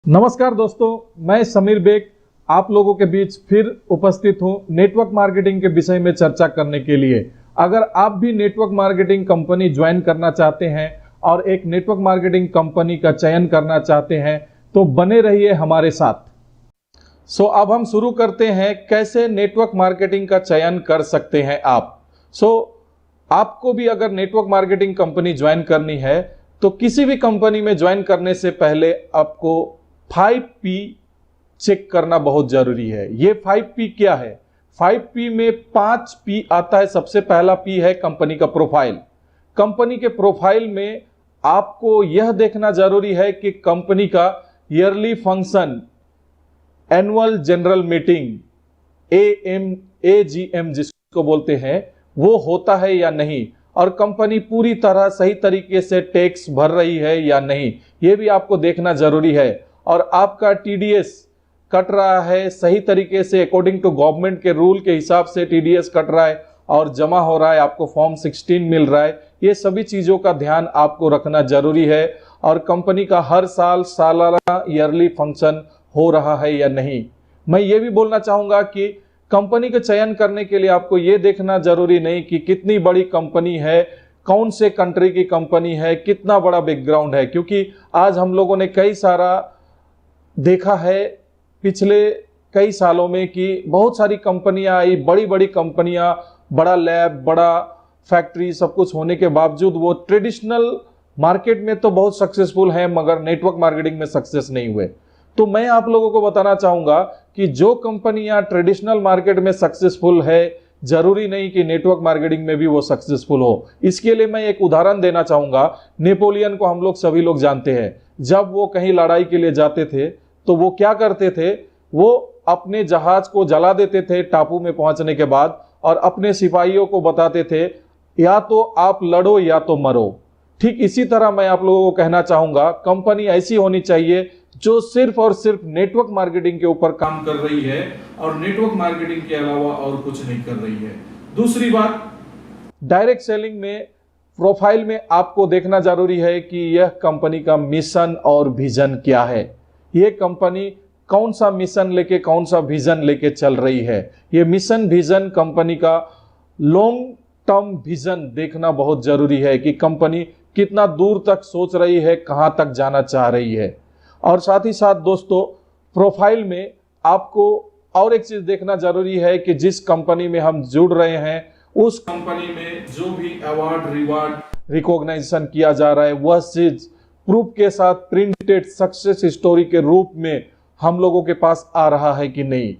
नमस्कार दोस्तों, मैं समीर बेग आप लोगों के बीच फिर उपस्थित हूं नेटवर्क मार्केटिंग के विषय में चर्चा करने के लिए। अगर आप भी नेटवर्क मार्केटिंग कंपनी ज्वाइन करना चाहते हैं और एक नेटवर्क मार्केटिंग कंपनी का चयन करना चाहते हैं तो बने रहिए हमारे साथ। अब हम शुरू करते हैं कैसे नेटवर्क मार्केटिंग का चयन कर सकते हैं आप। आपको भी अगर नेटवर्क मार्केटिंग कंपनी ज्वाइन करनी है तो किसी भी कंपनी में ज्वाइन करने से पहले आपको 5P चेक करना बहुत जरूरी है। ये 5P क्या है? 5P में 5P आता है। सबसे पहला P है कंपनी का प्रोफाइल। कंपनी के प्रोफाइल में आपको यह देखना जरूरी है कि कंपनी का yearly function, annual general meeting, AGM जिसको बोलते हैं, वो होता है या नहीं, और कंपनी पूरी तरह सही तरीके से टैक्स भर रही है या नहीं, ये भी आपको देखना जरूरी है। और आपका TDS कट रहा है सही तरीके से, अकॉर्डिंग टू गवर्नमेंट के रूल के हिसाब से TDS कट रहा है और जमा हो रहा है, आपको फॉर्म 16 मिल रहा है। ये सभी चीजों का ध्यान आपको रखना जरूरी है। और कंपनी का हर साल सालाना ईयरली फंक्शन हो रहा है या नहीं। मैं ये भी बोलना चाहूंगा कि कंपनी का चयन करने के लिए आपको ये देखना जरूरी नहीं कि कितनी बड़ी कंपनी है, कौन से कंट्री की कंपनी है, कितना बड़ा बैकग्राउंड है, क्योंकि आज हम लोगों ने कई सारा देखा है पिछले कई सालों में कि बहुत सारी कंपनियां आई, बड़ी बड़ी कंपनियां, बड़ा लैब, बड़ा फैक्ट्री, सब कुछ होने के बावजूद वो ट्रेडिशनल मार्केट में तो बहुत सक्सेसफुल हैं मगर नेटवर्क मार्केटिंग में सक्सेस नहीं हुए। तो मैं आप लोगों को बताना चाहूंगा कि जो कंपनियां ट्रेडिशनल मार्केट में सक्सेसफुल है, जरूरी नहीं कि नेटवर्क मार्केटिंग में भी वो सक्सेसफुल हो। इसके लिए मैं एक उदाहरण देना चाहूंगा। नेपोलियन को हम लोग सभी लोग जानते हैं। जब वो कहीं लड़ाई के लिए जाते थे तो वो क्या करते थे? वो अपने जहाज को जला देते थे टापू में पहुंचने के बाद, और अपने सिपाहियों को बताते थे या तो आप लड़ो या तो मरो। ठीक इसी तरह मैं आप लोगों को कहना चाहूंगा, कंपनी ऐसी होनी चाहिए जो सिर्फ और सिर्फ नेटवर्क मार्केटिंग के ऊपर काम कर रही है और नेटवर्क मार्केटिंग के अलावा और कुछ नहीं कर रही है। दूसरी बात, डायरेक्ट सेलिंग में प्रोफाइल में आपको देखना जरूरी है कि यह कंपनी का मिशन और विजन क्या है। यह कंपनी कौन सा मिशन लेके, कौन सा विजन लेके चल रही है। यह मिशन विजन कंपनी का लॉन्ग टर्म विजन देखना बहुत जरूरी है कि कंपनी कितना दूर तक सोच रही है, कहां तक जाना चाह रही है। और साथ ही साथ दोस्तों, प्रोफाइल में आपको और एक चीज देखना जरूरी है कि जिस कंपनी में हम जुड़ रहे हैं उस कंपनी में जो भी अवार्ड, रिवार्ड, रिकॉग्नाइजेशन किया जा रहा है, वह चीज प्रूफ के साथ प्रिंटेड सक्सेस स्टोरी के रूप में हम लोगों के पास आ रहा है कि नहीं।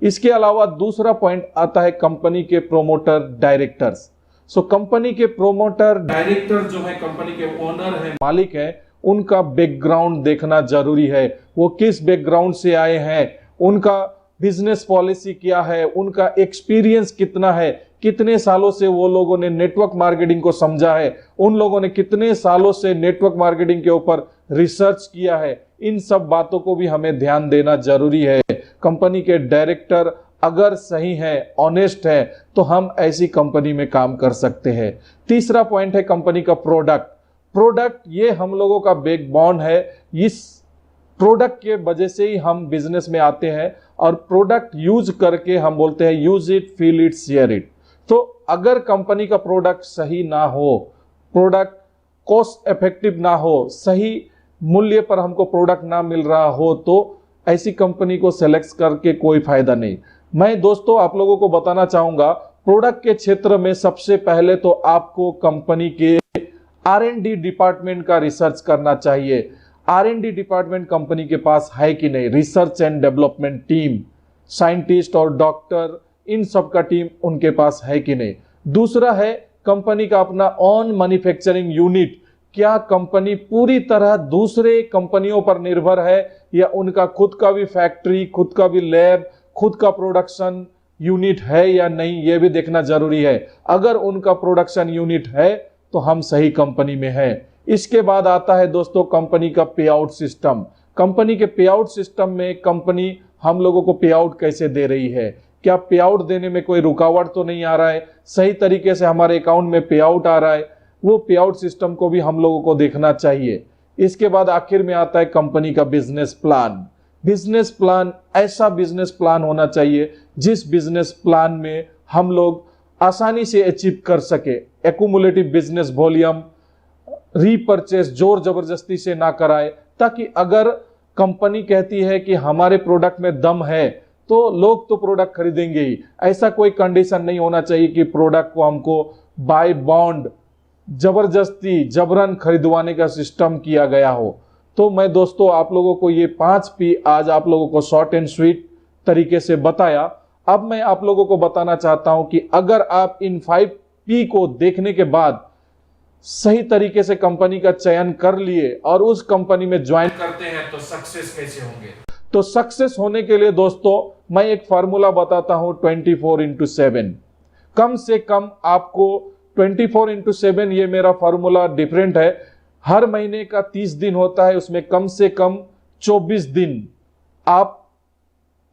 इसके अलावा दूसरा पॉइंट आता है कंपनी के प्रोमोटर, डायरेक्टर्स। कंपनी के प्रोमोटर, डायरेक्टर जो है, कंपनी के ओनर है, मालिक है, उनका बैकग्राउंड देखना जरूरी है। वो किस बैकग्राउंड से आए हैं, उनका बिजनेस पॉलिसी क्या है, उनका एक्सपीरियंस कितना है, कितने सालों से वो लोगों ने नेटवर्क मार्केटिंग को समझा है, उन लोगों ने कितने सालों से नेटवर्क मार्केटिंग के ऊपर रिसर्च किया है। इन सब बातों को भी हमें ध्यान देना जरूरी है। कंपनी के डायरेक्टर अगर सही है, ऑनेस्ट है, तो हम ऐसी कंपनी में काम कर सकते हैं। तीसरा पॉइंट है कंपनी का प्रोडक्ट। प्रोडक्ट ये हम लोगों का बैकबोन है। इस प्रोडक्ट के वजह से ही हम बिजनेस में आते हैं और प्रोडक्ट यूज करके हम बोलते हैं use it, feel it, share it. तो अगर कंपनी का प्रोडक्ट सही ना हो, प्रोडक्ट कॉस्ट इफेक्टिव ना हो, सही मूल्य पर हमको प्रोडक्ट ना मिल रहा हो, तो ऐसी कंपनी को सेलेक्ट करके कोई फायदा नहीं। मैं दोस्तों आप लोगों को बताना चाहूंगा, प्रोडक्ट के क्षेत्र में सबसे पहले तो आपको कंपनी के R&D डिपार्टमेंट का रिसर्च करना चाहिए। R&D डिपार्टमेंट कंपनी के पास है कि नहीं, research and development team, scientist और डॉक्टर, इन सब का टीम उनके पास है कि नहीं। दूसरा है कंपनी का अपना ऑन मैन्युफैक्चरिंग यूनिट। क्या कंपनी पूरी तरह दूसरे कंपनियों पर निर्भर है या उनका खुद का भी फैक्ट्री, खुद का भी लैब, खुद का प्रोडक्शन यूनिट है या नहीं, यह भी देखना जरूरी है। अगर उनका प्रोडक्शन यूनिट है तो हम सही कंपनी में हैं। इसके बाद आता है दोस्तों कंपनी का पे आउट सिस्टम। कंपनी के पे आउट सिस्टम में कंपनी हम लोगों को पे आउट कैसे दे रही है, क्या पे आउट देने में कोई रुकावट तो नहीं आ रहा है, सही तरीके से हमारे अकाउंट में पे आउट आ रहा है। वो पे आउट सिस्टम को भी हम लोगों को देखना चाहिए। इसके बाद आखिर में आता है कंपनी का बिजनेस प्लान। बिजनेस प्लान ऐसा बिजनेस प्लान होना चाहिए जिस बिजनेस प्लान में हम लोग आसानी से अचीव कर सके। एक्यूमुलेटिव बिजनेस वॉल्यूम, रीपरचेस जोर जबरदस्ती से ना कराए, ताकि अगर कंपनी कहती है कि हमारे प्रोडक्ट में दम है तो लोग तो प्रोडक्ट खरीदेंगे ही। ऐसा कोई कंडीशन नहीं होना चाहिए कि प्रोडक्ट को हमको बाय बॉन्ड जबरदस्ती जबरन खरीदवाने का सिस्टम किया गया हो। तो मैं दोस्तों आप लोगों को ये 5P आज आप लोगों को शॉर्ट एंड स्वीट तरीके से बताया। अब मैं आप लोगों को बताना चाहता हूं कि अगर आप इन 5P को देखने के बाद सही तरीके से कंपनी का चयन कर लिए और उस कंपनी में ज्वाइन करते हैं तो सक्सेस कैसे होंगे। तो सक्सेस होने के लिए दोस्तों मैं एक फार्मूला बताता हूं 24/7। कम से कम आपको 24/7, ये मेरा फार्मूला डिफरेंट है। हर महीने का 30 दिन होता है, उसमें कम से कम 24 दिन आप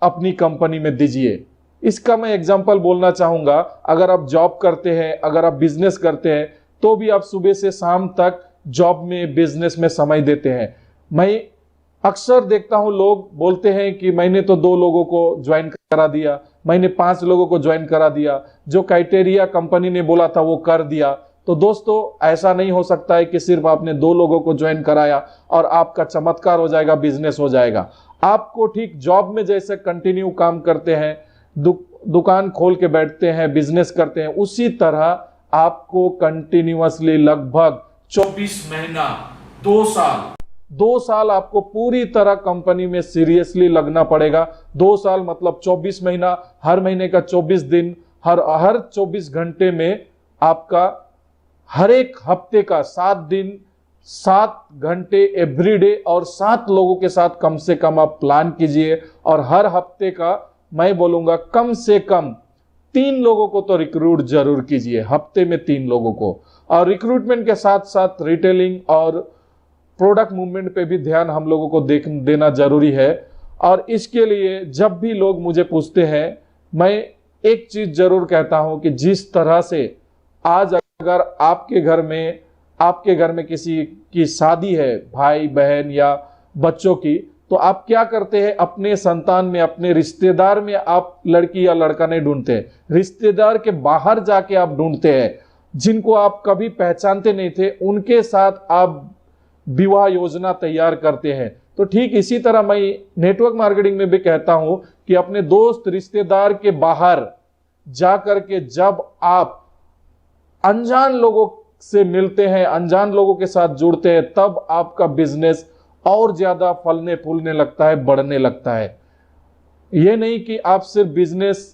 अपनी कंपनी में दीजिए। इसका मैं एग्जांपल बोलना चाहूंगा। अगर आप जॉब करते हैं, अगर आप बिजनेस करते हैं, तो भी आप सुबह से शाम तक जॉब में बिजनेस में समय देते हैं। मैं अक्सर देखता हूं लोग बोलते हैं कि मैंने तो 2 लोगों को ज्वाइन करा दिया, मैंने 5 लोगों को ज्वाइन करा दिया, जो क्राइटेरिया कंपनी ने बोला था वो कर दिया। तो दोस्तों ऐसा नहीं हो सकता है कि सिर्फ आपने 2 लोगों को ज्वाइन कराया और आपका चमत्कार हो जाएगा, बिजनेस हो जाएगा। आपको ठीक जॉब में जैसे कंटिन्यू काम करते हैं, दुकान खोल के बैठते हैं, बिजनेस करते हैं, उसी तरह आपको कंटिन्यूअसली लगभग 24 महीना 2 साल आपको पूरी तरह कंपनी में सीरियसली लगना पड़ेगा। 2 साल मतलब 24 महीना, हर महीने का 24 दिन, हर 24 घंटे में आपका हर एक हफ्ते का 7 दिन 7 घंटे एवरीडे और 7 लोगों के साथ कम से कम आप प्लान कीजिए। और हर हफ्ते का मैं बोलूंगा कम से कम 3 लोगों को तो रिक्रूट जरूर कीजिए, हफ्ते में 3 लोगों को। और रिक्रूटमेंट के साथ साथ रिटेलिंग और प्रोडक्ट मूवमेंट पे भी ध्यान हम लोगों को देना जरूरी है। और इसके लिए जब भी लोग मुझे पूछते हैं, मैं एक चीज जरूर कहता हूं कि जिस तरह से आज अगर आपके घर में किसी की शादी है, भाई बहन या बच्चों की, तो आप क्या करते हैं, अपने संतान में, अपने रिश्तेदार में आप लड़की या लड़का नहीं ढूंढते हैं, रिश्तेदार के बाहर जाके आप ढूंढते हैं। जिनको आप कभी पहचानते नहीं थे उनके साथ आप विवाह योजना तैयार करते हैं। तो ठीक इसी तरह मैं नेटवर्क मार्केटिंग में भी कहता हूं कि अपने दोस्त रिश्तेदार के बाहर जाकर के जब आप अनजान लोगों से मिलते हैं, अनजान लोगों के साथ जुड़ते हैं, तब आपका बिजनेस और ज्यादा फलने फूलने लगता है, बढ़ने लगता है। यह नहीं कि आप सिर्फ बिजनेस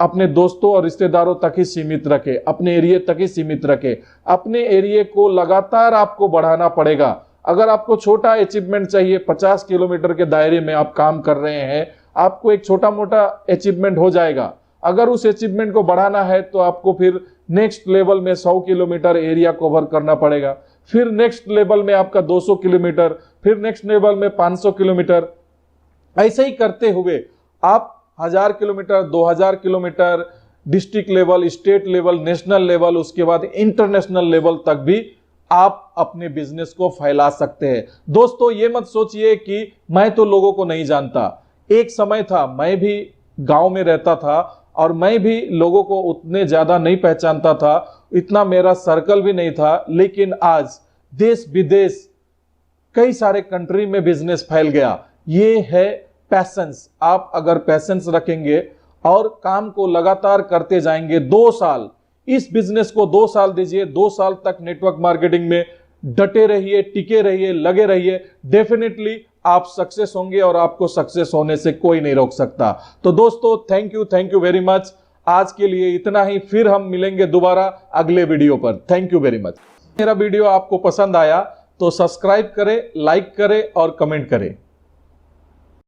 अपने दोस्तों और रिश्तेदारों तक ही सीमित रखें, अपने एरिया तक ही सीमित रखें। अपने एरिया को लगातार आपको बढ़ाना पड़ेगा। अगर आपको छोटा अचीवमेंट चाहिए, 50 किलोमीटर के दायरे में आप काम कर रहे हैं, आपको एक छोटा मोटा अचीवमेंट हो जाएगा। अगर उस अचीवमेंट को बढ़ाना है तो आपको फिर नेक्स्ट लेवल में 100 किलोमीटर एरिया कवर करना पड़ेगा, फिर नेक्स्ट लेवल में आपका 200 किलोमीटर, फिर नेक्स्ट लेवल में 500 किलोमीटर। ऐसे ही करते हुए आप 1000 kilometre, 2000 kilometre, district level, state level, national level, उसके बाद इंटरनेशनल लेवल तक भी आप अपने बिजनेस को फैला सकते हैं। दोस्तों ये मत सोचिए कि मैं तो लोगों को नहीं जानता। एक समय था, मैं भी गांव में रहता था और मैं भी लोगों को उतने ज्यादा नहीं पहचानता था, इतना मेरा सर्कल भी नहीं था। लेकिन आज देश विदेश कई सारे कंट्री में बिजनेस फैल गया। ये है पैशंस। आप अगर पैशंस रखेंगे और काम को लगातार करते जाएंगे, 2 साल, इस बिजनेस को 2 साल दीजिए, 2 साल तक नेटवर्क मार्केटिंग में डटे रहिए, टिके रहिए, लगे रहिए, डेफिनेटली आप सक्सेस होंगे और आपको सक्सेस होने से कोई नहीं रोक सकता। तो दोस्तों थैंक यू वेरी मच। आज के लिए इतना ही, फिर हम मिलेंगे दोबारा अगले वीडियो पर। Thank you very much. मेरा वीडियो आपको पसंद आया तो सब्सक्राइब करें, लाइक करें और कमेंट करें।